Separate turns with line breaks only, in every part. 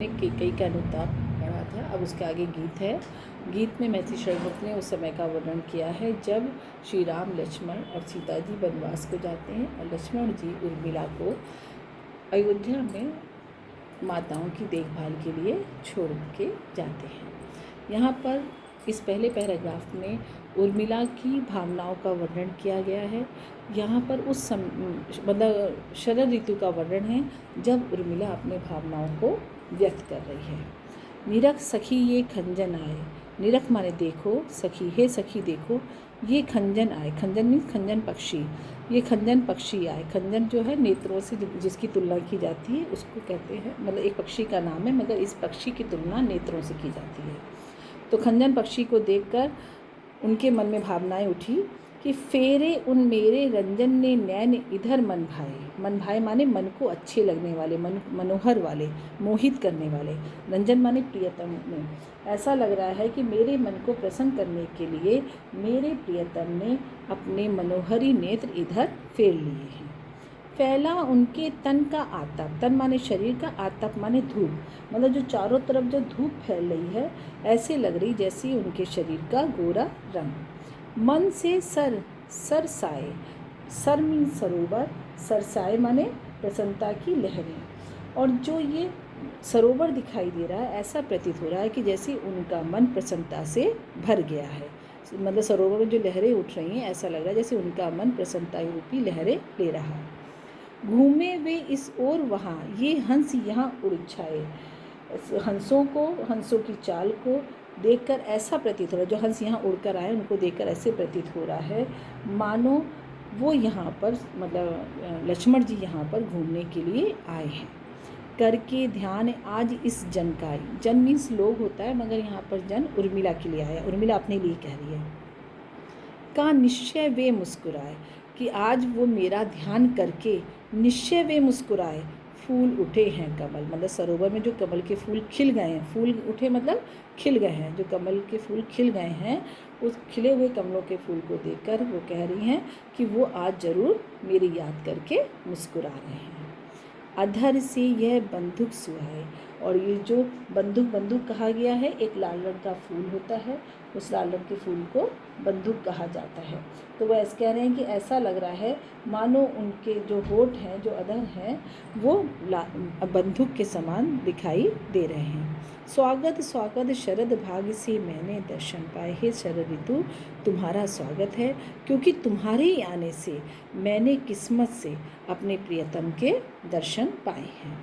केकई का अनुताप पढ़ा था। अब उसके आगे गीत है। गीत में मैथिली शरणमुक्त ने उस समय का वर्णन किया है जब श्री राम, लक्ष्मण और सीता जी वनवास को जाते हैं और लक्ष्मण जी उर्मिला को अयोध्या में माताओं की देखभाल के लिए छोड़ के जाते हैं। यहाँ पर इस पहले पैराग्राफ में उर्मिला की भावनाओं का वर्णन किया गया है। यहाँ पर उस मतलब शरद ऋतु का वर्णन है जब उर्मिला अपने भावनाओं को व्यक्त कर रही है। निरख सखी ये खंजन आए, निरख माने देखो, सखी हे सखी देखो ये खंजन आए। खंजन मीन्स खंजन पक्षी, ये खंजन पक्षी आए। खंजन जो है नेत्रों से जिसकी तुलना की जाती है उसको कहते हैं, मतलब एक पक्षी का नाम है मगर इस पक्षी की तुलना नेत्रों से की जाती है। तो खंजन पक्षी को देखकर उनके मन में भावनाएं उठी कि फेरे उन मेरे रंजन ने नैन इधर मन भाए। मन भाए माने मन को अच्छे लगने वाले, मनोहर वाले, मोहित करने वाले। रंजन माने प्रियतम में। ऐसा लग रहा है कि मेरे मन को प्रसन्न करने के लिए मेरे प्रियतम ने अपने मनोहरी नेत्र इधर फेर लिए हैं। फैला उनके तन का आतप, तन माने शरीर का, आतप माने धूप, मतलब जो चारों तरफ जो धूप फैल रही है ऐसे लग रही जैसे उनके शरीर का गोरा रंग। मन से सर सरसाए, सर मीन सरोवर, सरसाए माने प्रसन्नता की लहरें। और जो ये सरोवर दिखाई दे रहा है ऐसा प्रतीत हो रहा है कि जैसे उनका मन प्रसन्नता से भर गया है। मतलब सरोवर में जो लहरें उठ रही हैं ऐसा लग रहा है जैसे उनका मन प्रसन्नता रूपी लहरें ले रहा है। घूमे वे इस ओर वहाँ, ये हंस यहाँ उड़ छाए। हंसों की चाल को देखकर ऐसा प्रतीत हो रहा है, जो हंस यहाँ उड़कर आए उनको देखकर ऐसे प्रतीत हो रहा है मानो वो यहाँ पर, मतलब लक्ष्मण जी यहाँ पर घूमने के लिए आए हैं। करके ध्यान आज इस जन का, जन मीन्स लोग होता है मगर यहाँ पर जन उर्मिला के लिए आया, उर्मिला अपने लिए कह रही है। का निश्चय वे मुस्कुराए, कि आज वो मेरा ध्यान करके निश्चय वे मुस्कुराए। फूल उठे हैं कमल, मतलब सरोवर में जो कमल के फूल खिल गए हैं, फूल उठे मतलब खिल गए हैं, जो कमल के फूल खिल गए हैं उस खिले हुए कमलों के फूल को देखकर वो कह रही हैं कि वो आज ज़रूर मेरी याद करके मुस्कुरा रहे हैं। अधर से यह बंदूक सुहाए, और ये जो बंदूक कहा गया है, एक लाल रंग का फूल होता है, उस लाल रंग के फूल को बंदूक कहा जाता है। तो वह ऐसे कह रहे हैं कि ऐसा लग रहा है मानो उनके जो होठ हैं, जो अधर हैं, वो बंदूक के समान दिखाई दे रहे हैं। स्वागत स्वागत शरद भाग्य से मैंने दर्शन पाए, हे शरद ऋतु तुम्हारा स्वागत है, क्योंकि तुम्हारे ही आने से मैंने किस्मत से अपने प्रियतम के दर्शन पाए हैं।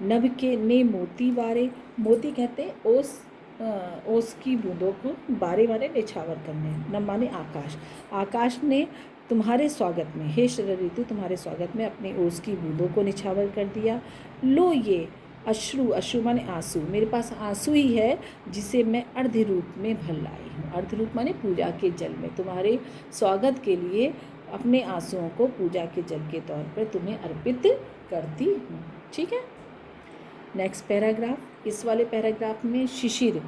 नभ के ने मोती बारे, मोती कहते हैं ओस की बूंदों को, बारे माने निछावर करने, नभ माने आकाश। आकाश ने तुम्हारे स्वागत में, हे शरद ऋतु तुम्हारे स्वागत में अपने ओस की बूंदों को निछावर कर दिया। लो ये अश्रु, अश्रु माने आंसू, मेरे पास आंसू ही है जिसे मैं अर्ध रूप में भर लाई हूँ। अर्ध रूप माने पूजा के जल में, तुम्हारे स्वागत के लिए अपने आंसुओं को पूजा के जल के तौर पर तुम्हें अर्पित करती हूँ। ठीक है। नेक्स्ट पैराग्राफ, इस वाले पैराग्राफ में शिशिर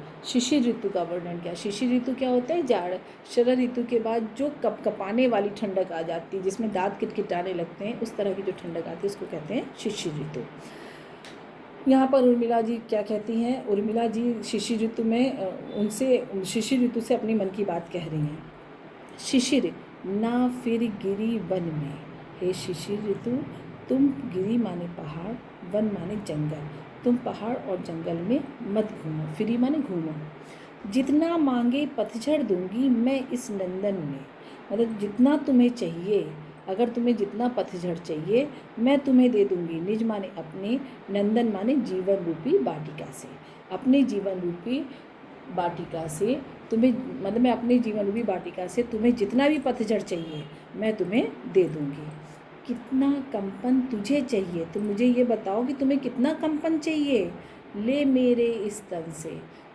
ऋतु का वर्णन किया। शिशिर ऋतु क्या होता है? जाड़। शरद ऋतु के बाद जो कपकपाने वाली ठंडक आ जाती है, जिसमें दांत किटकिटाने लगते हैं, उस तरह की जो ठंडक आती है उसको कहते हैं शिशिर ऋतु। यहाँ पर उर्मिला जी क्या कहती हैं? उर्मिला जी शिशिर ऋतु में उनसे, शिशिर ऋतु से अपनी मन की बात कह रही हैं। शिशिर ना फिर गिरी वन में, हे शिशिर ऋतु तुम, गिरी माने पहाड़, वन माने जंगल, तुम पहाड़ और जंगल में मत घूमो। फिरी माने घूमो। जितना मांगे पतझड़ दूंगी मैं इस नंदन में, मतलब जितना तुम्हें चाहिए, अगर तुम्हें जितना पतझड़ चाहिए मैं तुम्हें दे दूंगी। निज माने अपने, नंदन माने जीवन रूपी वाटिका से, अपने जीवन रूपी वाटिका से तुम्हें, मतलब मैं अपने जीवन रूपी वाटिका से तुम्हें जितना भी पतझड़ चाहिए मैं तुम्हें दे दूंगी। कितना कंपन तुझे चाहिए, तुम मुझे ये बताओ कि तुम्हें कितना कंपन चाहिए। ले मेरे इस तन से,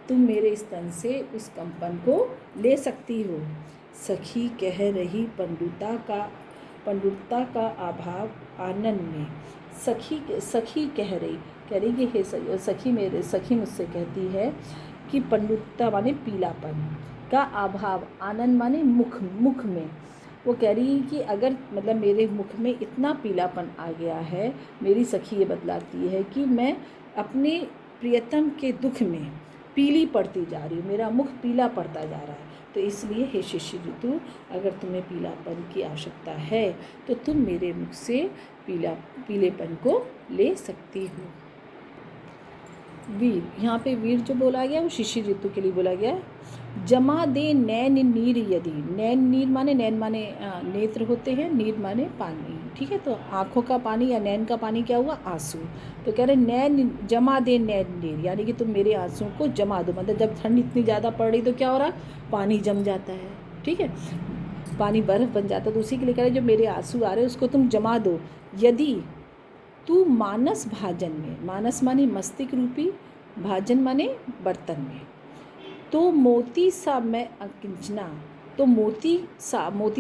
तुम मेरे इस तन से उस कंपन को ले सकती हो। सखी कह रही पंडुता का अभाव आनंद में, सखी कह रही कि हे सखी, मेरे सखी मुझसे कहती है कि पंडुता माने पीलापन का अभाव, आनंद माने मुख में। वो कह रही है कि अगर, मतलब मेरे मुख में इतना पीलापन आ गया है, मेरी सखी ये बतलाती है कि मैं अपने प्रियतम के दुख में पीली पड़ती जा रही हूँ, मेरा मुख पीला पड़ता जा रहा है। तो इसलिए हे शिशि ऋतु, अगर तुम्हें पीलापन की आवश्यकता है तो तुम मेरे मुख से पीलेपन को ले सकती हो। वीर, यहाँ पे वीर जो बोला गया वो शिशि ऋतु के लिए बोला गया। जमा दे नैन नीर यदि, नैन नीर माने, नैन माने नेत्र होते हैं, नीर माने पानी, ठीक है। तो आँखों का पानी या नैन का पानी क्या हुआ, आंसू। तो कह रहे नैन जमा दे नैन नीर, यानी कि तुम मेरे आंसुओं को जमा दो। मतलब जब ठंड इतनी ज़्यादा पड़ रही तो क्या हो रहा, पानी जम जाता है, ठीक है, पानी बर्फ़ बन जाता है। तो उसी के लिए कह रहे जो मेरे आंसू आ रहे हैं उसको तुम जमा दो। यदि तू मानस भाजन में, मानस माने मस्तिष्क रूपी, भाजन माने बर्तन में, तो मोती सा मैं अंकिंचना, तो मोती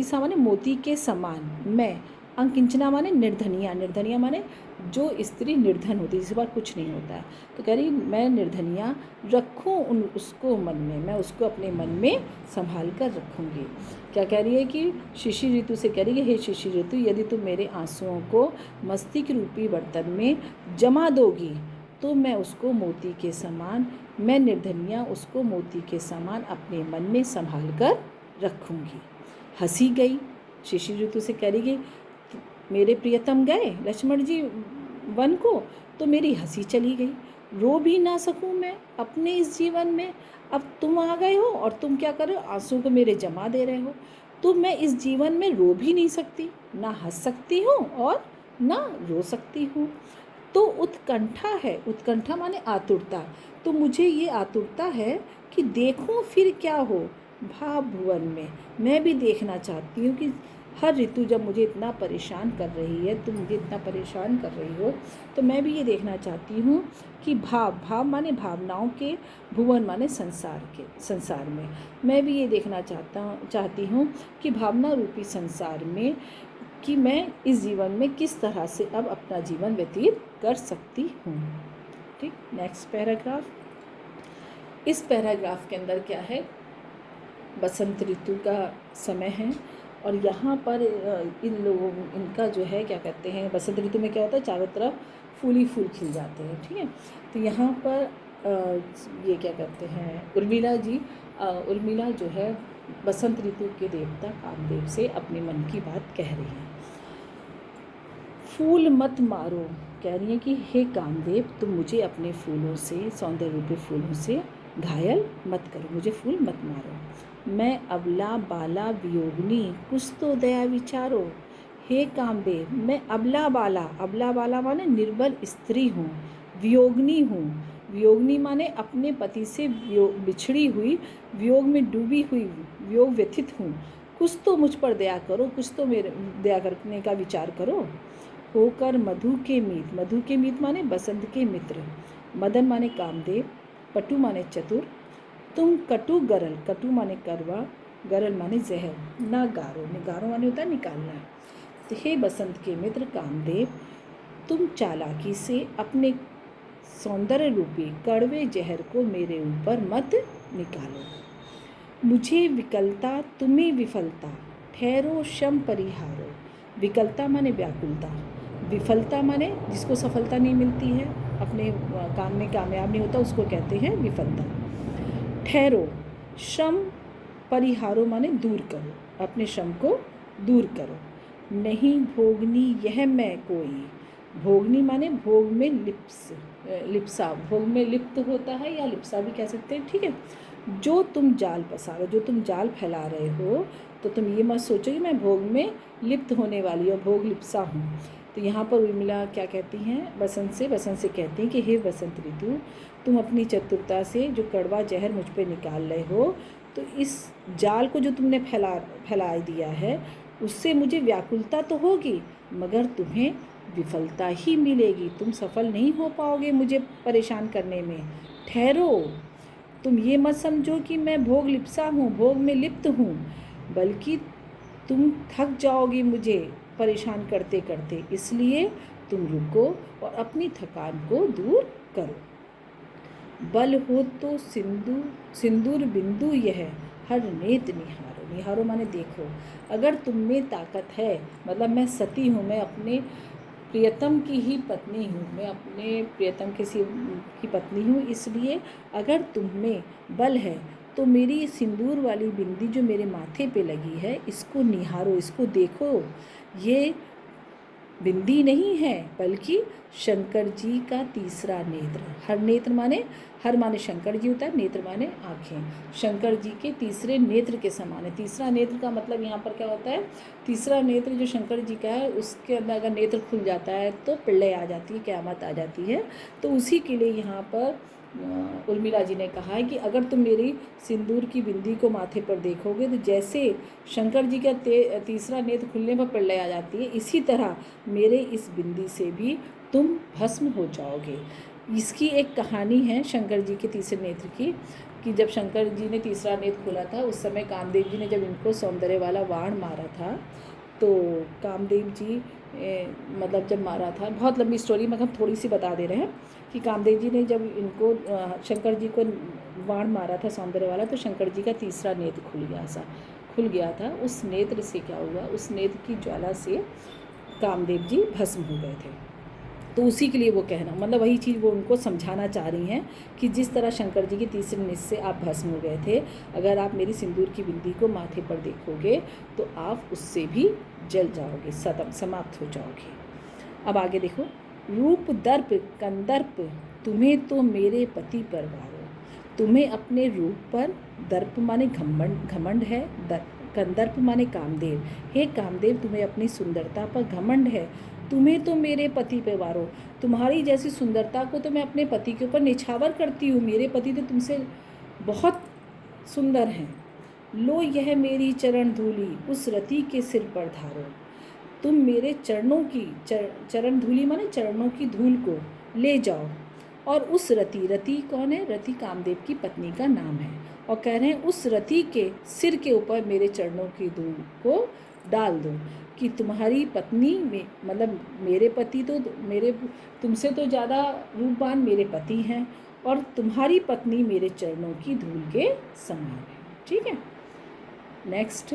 सा माने मोती के समान, मैं अंकिंचना माने निर्धनिया, निर्धनिया माने जो स्त्री निर्धन होती है जिसके पास कुछ नहीं होता है। तो कह रही मैं निर्धनिया रखूँ उसको मन में, मैं उसको अपने मन में संभाल कर रखूँगी। क्या कह रही है कि शिशि ऋतु से कह रही है, हे शिशि ऋतु, यदि तुम मेरे आंसुओं को मस्तिष्क रूपी बर्तन में जमा दोगी तो मैं उसको मोती के समान, मैं निर्धनिया उसको मोती के समान अपने मन में संभाल कर रखूँगी। हंसी गई, शिशि ऋतु से कह रही मेरे प्रियतम गए लक्ष्मण जी वन को तो मेरी हंसी चली गई, रो भी ना सकूं मैं अपने इस जीवन में। अब तुम आ गए हो और तुम क्या कर रहे हो, आंसू को मेरे जमा दे रहे हो। तो मैं इस जीवन में रो भी नहीं सकती, ना हंस सकती हूँ और ना रो सकती हूँ। तो उत्कंठा है, उत्कंठा माने आतुरता। तो मुझे ये आतुरता है कि देखूं फिर क्या हो भाव भुवन में। मैं भी देखना चाहती हूँ कि हर ऋतु जब मुझे इतना परेशान कर रही है, तुम मुझे इतना परेशान कर रही हो, तो मैं भी ये देखना चाहती हूँ कि भाव माने भावनाओं के, भुवन माने संसार में मैं भी ये देखना चाहती हूँ कि भावना रूपी संसार में कि मैं इस जीवन में किस तरह से अब अपना जीवन व्यतीत कर सकती हूँ। ठीक, नेक्स्ट पैराग्राफ। इस पैराग्राफ के अंदर क्या है, बसंत ऋतु का समय है और यहाँ पर इन लोगों, इनका जो है क्या कहते हैं, बसंत ऋतु में क्या होता है, चारों तरफ फूल ही फूल खिल जाते हैं, ठीक है। तो यहाँ पर ये क्या कहते हैं, उर्मिला जो है बसंत ऋतु के देवता कामदेव से अपने मन की बात कह रही है। फूल मत मारो, कह रही है कि हे कामदेव, तुम मुझे अपने फूलों से, सौंदर्य रूपी फूलों से घायल मत करो, मुझे फूल मत मारो। मैं अबला बाला वियोगनी, कुछ तो दया विचारो। हे कामदेव, मैं अबला बाला माने निर्बल स्त्री हूँ, वियोगनी हूँ, वियोगनी माने अपने पति से बिछड़ी हुई, वियोग में डूबी हुई, वियोग व्यथित हूँ। कुछ तो मुझ पर दया करो, कुछ तो मेरे दया करने का विचार करो। होकर मधु के मीत माने बसंत के मित्र, मदन माने कामदेव, पटु माने चतुर, तुम कटु माने करवा, गरल माने जहर, निगारो माने होता है निकालना। तो हे बसंत के मित्र कामदेव, तुम चालाकी से अपने सौंदर्य रूपी कड़वे जहर को मेरे ऊपर मत निकालो। मुझे विकलता तुम्हें विफलता, ठहरो शम परिहारो। विकलता माने व्याकुलता, विफलता माने जिसको सफलता नहीं मिलती है, अपने काम में कामयाब नहीं होता, उसको कहते हैं विफलता। ठहरो, श्रम परिहारो माने दूर करो, अपने श्रम को दूर करो। नहीं भोगनी यह मैं कोई, भोगनी माने भोग में लिप्सा, भोग में लिप्त होता है या लिप्सा भी कह सकते हैं, ठीक है। जो तुम जाल पसारो, जो तुम जाल फैला रहे हो, तो तुम ये मत सोचो कि मैं भोग में लिप्त होने वाली और भोग लिप्सा हूँ। तो यहाँ पर उर्मिला क्या कहती हैं, बसंत से कहती हैं कि हे बसंत ऋतु, तुम अपनी चतुरता से जो कड़वा जहर मुझ पे निकाल रहे हो, तो इस जाल को जो तुमने फैला दिया है उससे मुझे व्याकुलता तो होगी, मगर तुम्हें विफलता ही मिलेगी, तुम सफल नहीं हो पाओगे मुझे परेशान करने में। ठहरो, तुम ये मत समझो कि मैं भोग लिप्सा हूँ, भोग में लिप्त हूँ, बल्कि तुम थक जाओगी मुझे परेशान करते करते, इसलिए तुम रुको और अपनी थकान को दूर करो। बल हो तो सिंदूर बिंदु यह, हर नेत निहारो माने देखो। अगर तुम में ताकत है, मतलब मैं सती हूँ, मैं अपने प्रियतम की ही पत्नी हूँ, मैं अपने प्रियतम की पत्नी हूँ, इसलिए अगर तुम में बल है तो मेरी सिंदूर वाली बिंदी जो मेरे माथे पे लगी है इसको निहारो, इसको देखो। ये बिंदी नहीं है बल्कि शंकर जी का तीसरा नेत्र। हर माने शंकर जी होता है, नेत्र माने आँखें। शंकर जी के तीसरे नेत्र के समान है। तीसरा नेत्र का मतलब यहाँ पर क्या होता है, तीसरा नेत्र जो शंकर जी का है उसके अंदर अगर नेत्र खुल जाता है तो प्रलय आ जाती है, क़यामत आ जाती है। तो उसी के लिए यहाँ पर उर्मिला जी ने कहा है कि अगर तुम मेरी सिंदूर की बिंदी को माथे पर देखोगे तो जैसे शंकर जी का तीसरा नेत्र खुलने पर प्रलय आ जाती है, इसी तरह मेरे इस बिंदी से भी तुम भस्म हो जाओगे। इसकी एक कहानी है शंकर जी के तीसरे नेत्र की, कि जब शंकर जी ने तीसरा नेत्र खोला था उस समय कामदेव जी ने जब इनको सौंदर्य वाला बाण मारा था, तो कामदेव जी मतलब जब मारा था, बहुत लंबी स्टोरी में हम थोड़ी सी बता दे रहे हैं कि कामदेव जी ने जब इनको शंकर जी को बाण मारा था सौंदर्य वाला, तो शंकर जी का तीसरा नेत्र खुल गया था। उस नेत्र से क्या हुआ, उस नेत्र की ज्वाला से कामदेव जी भस्म हो गए थे। तो उसी के लिए वो कहना, मतलब वही चीज़ वो उनको समझाना चाह रही हैं कि जिस तरह शंकर जी के तीसरे नेत्र से आप भस्म हो गए थे, अगर आप मेरी सिंदूर की बिंदी को माथे पर देखोगे तो आप उससे भी जल जाओगे, समाप्त हो जाओगे। अब आगे देखो, रूप दर्प कंदर्प तुम्हें तो मेरे पति पर वारो। तुम्हें अपने रूप पर, दर्प माने घमंड है, कंदर्प माने कामदेव। हे कामदेव, तुम्हें अपनी सुंदरता पर घमंड है, तुम्हें तो मेरे पति पे वारो। तुम्हारी जैसी सुंदरता को तो मैं अपने पति के ऊपर निछावर करती हूँ, मेरे पति तो तुमसे बहुत सुंदर हैं। लो यह मेरी चरण धूली उस रति के सिर पर धारो। तुम मेरे चरणों की चरण धूली माने चरणों की धूल को ले जाओ और उस रति कौन है, रति कामदेव की पत्नी का नाम है, और कह रहे हैं उस रति के सिर के ऊपर मेरे चरणों की धूल को डाल दो कि तुम्हारी पत्नी में, मतलब मेरे पति तो तुमसे तो ज़्यादा रूपवान मेरे पति हैं और तुम्हारी पत्नी मेरे चरणों की धूल के समान है। ठीक है, नेक्स्ट।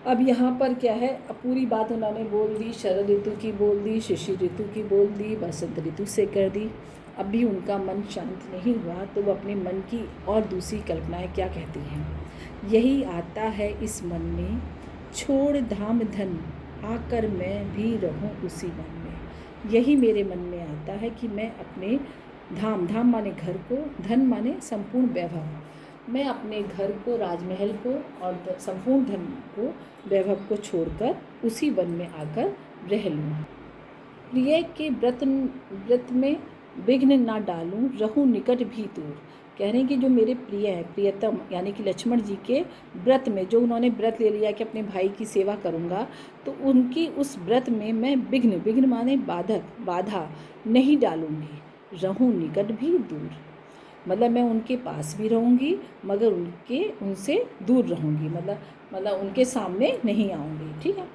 अब यहाँ पर क्या है, अब पूरी बात उन्होंने बोल दी, शरद ऋतु की बोल दी, शिशिर ऋतु की बोल दी, बसंत ऋतु से कर दी। अब भी उनका मन शांत नहीं हुआ तो वो अपने मन की और दूसरी कल्पनाएं क्या कहती हैं। यही आता है इस मन में, छोड़ धाम धन आकर मैं भी रहूं उसी मन में। यही मेरे मन में आता है कि मैं अपने धाम माने घर को, धन माने संपूर्ण वैभव, मैं अपने घर को, राजमहल को और संपूर्ण धन को, वैभव को छोड़कर उसी वन में आकर रह लूँ। प्रिय के व्रत में विघ्न ना डालूं, रहूं निकट भी दूर। कह रहे हैं कि जो मेरे प्रिय है, प्रियतम यानी कि लक्ष्मण जी के व्रत में, जो उन्होंने व्रत ले लिया कि अपने भाई की सेवा करूंगा, तो उनकी उस व्रत में मैं विघ्न माने बाधा नहीं डालूंगी, रहूं निकट भी दूर। मतलब मैं उनके पास भी रहूंगी मगर उनसे दूर रहूंगी, मतलब उनके सामने नहीं आऊंगी। ठीक है,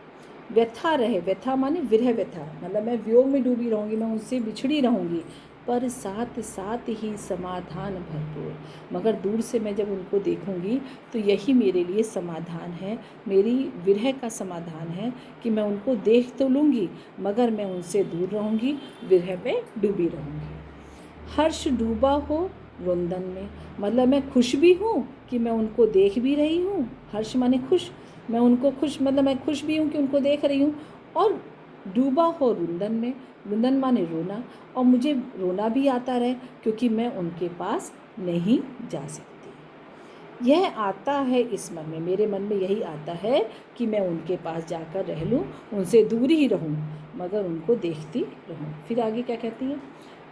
व्यथा माने विरह व्यथा, मतलब मैं वियोग में डूबी रहूंगी, मैं उनसे बिछड़ी रहूंगी, पर साथ साथ ही समाधान भरपूर। मगर दूर से मैं जब उनको देखूंगी तो यही मेरे लिए समाधान है, मेरी विरह का समाधान है कि मैं उनको देख तो लूँगी मगर मैं उनसे दूर रहूँगी, विरह में डूबी रहूँगी। हर्ष डूबा हो रुंदन में, मतलब मैं खुश भी हूँ कि मैं उनको देख भी रही हूँ, हर्ष माने खुश, मैं उनको खुश, मतलब मैं खुश भी हूँ कि उनको देख रही हूँ, और डूबा हो रुंदन में, रुंदन माने रोना, और मुझे रोना भी आता रहे क्योंकि मैं उनके पास नहीं जा सकती। यह आता है इस मन में, मेरे मन में यही आता है कि मैं उनके पास जाकर रह लूँ, उनसे दूर ही रहूँ मगर उनको देखती रहूँ। फिर आगे क्या कहती है,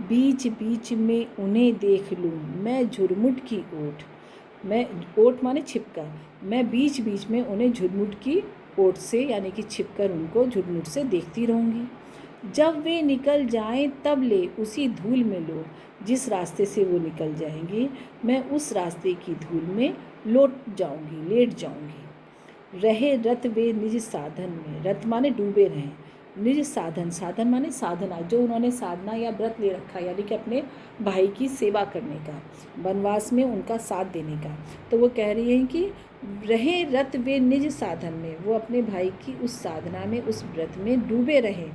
बीच बीच में उन्हें देख लूँ मैं झुरमुट की ओट, मैं ओट माने छिपकर, मैं बीच बीच में उन्हें झुरमुट की ओट से यानी कि छिपकर उनको झुरमुट से देखती रहूँगी। जब वे निकल जाएं तब ले उसी धूल में लो, जिस रास्ते से वो निकल जाएंगे मैं उस रास्ते की धूल में लेट जाऊंगी। रहे रत वे निज साधन में, रत माने डूबे रहें, निज साधन माने साधना, जो उन्होंने साधना या व्रत ले रखा यानी कि अपने भाई की सेवा करने का, वनवास में उनका साथ देने का। तो वो कह रही हैं कि रहे रत वे निज साधन में, वो अपने भाई की उस साधना में, उस व्रत में डूबे रहें।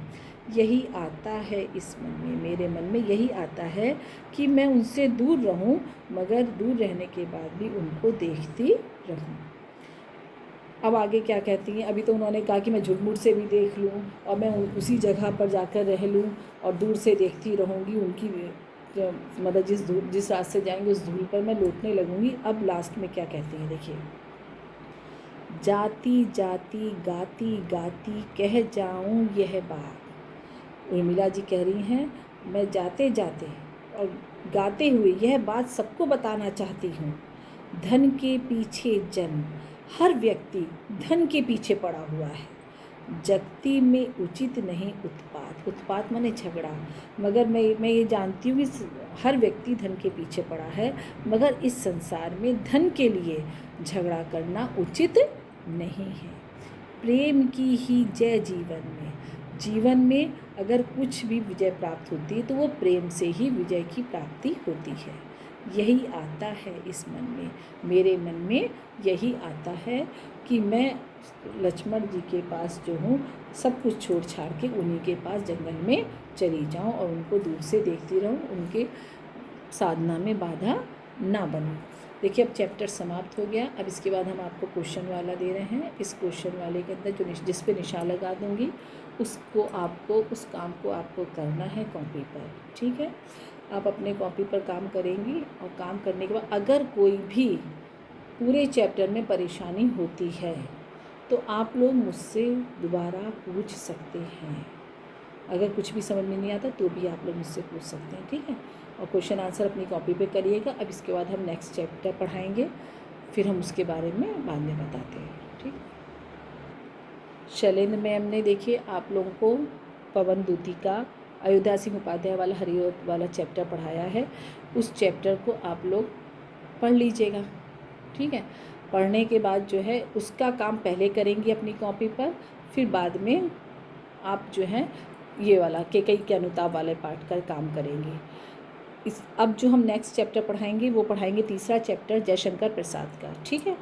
यही आता है इस मन में, मेरे मन में यही आता है कि मैं उनसे दूर रहूं, मगर दूर रहने के बाद भी उनको देखती रहूं। अब आगे क्या कहती हैं? अभी तो उन्होंने कहा कि मैं झुलमुट से भी देख लूं और मैं उसी जगह पर जाकर रह लूं और दूर से देखती रहूंगी उनकी, मतलब जिस रास्ते जाएंगे उस धूल पर मैं लौटने लगूंगी। अब लास्ट में क्या कहती हैं देखिए, जाती जाती गाती गाती कह जाऊं यह बात। उर्मिला जी कह रही हैं, मैं जाते जाते और गाते हुए यह बात सबको बताना चाहती हूँ। धन के पीछे जन्म, हर व्यक्ति धन के पीछे पड़ा हुआ है। जगती में उचित नहीं उत्पात, उत्पात माने झगड़ा, मगर मैं ये जानती हूँ कि हर व्यक्ति धन के पीछे पड़ा है, मगर इस संसार में धन के लिए झगड़ा करना उचित नहीं है। प्रेम की ही जय जीवन में, जीवन में अगर कुछ भी विजय प्राप्त होती है तो वो प्रेम से ही विजय की प्राप्ति होती है। यही आता है इस मन में, मेरे मन में यही आता है कि मैं लक्ष्मण जी के पास जो हूँ सब कुछ छोड़ छाड़ के उन्हीं के पास जंगल में चली जाऊँ और उनको दूर से देखती रहूँ, उनके साधना में बाधा ना बनूँ। देखिए अब चैप्टर समाप्त हो गया। अब इसके बाद हम आपको क्वेश्चन वाला दे रहे हैं। इस क्वेश्चन वाले के अंदर जो जिस पे निशान लगा दूँगी उसको आपको, उस काम को आपको करना है कॉपी पर, ठीक है। आप अपने कॉपी पर काम करेंगी और काम करने के बाद अगर कोई भी पूरे चैप्टर में परेशानी होती है तो आप लोग मुझसे दोबारा पूछ सकते हैं। अगर कुछ भी समझ में नहीं आता तो भी आप लोग मुझसे पूछ सकते हैं, ठीक है। और क्वेश्चन आंसर अपनी कॉपी पे करिएगा। अब इसके बाद हम नेक्स्ट चैप्टर पढ़ाएंगे, फिर हम उसके बारे में बाद में बताते हैं, ठीक। शैलेंद्र मैम ने देखिए आप लोगों को पवन दूती का अयोध्या सिंह उपाध्याय वाला हरिओत वाला चैप्टर पढ़ाया है। उस चैप्टर को आप लोग पढ़ लीजिएगा, ठीक है। पढ़ने के बाद जो है उसका काम पहले करेंगी अपनी कॉपी पर, फिर बाद में आप जो है ये वाला केकई के अनुताप वाले पार्ट का काम करेंगे। अब जो हम नेक्स्ट चैप्टर पढ़ाएंगे वो पढ़ाएंगे तीसरा चैप्टर जयशंकर प्रसाद का, ठीक है।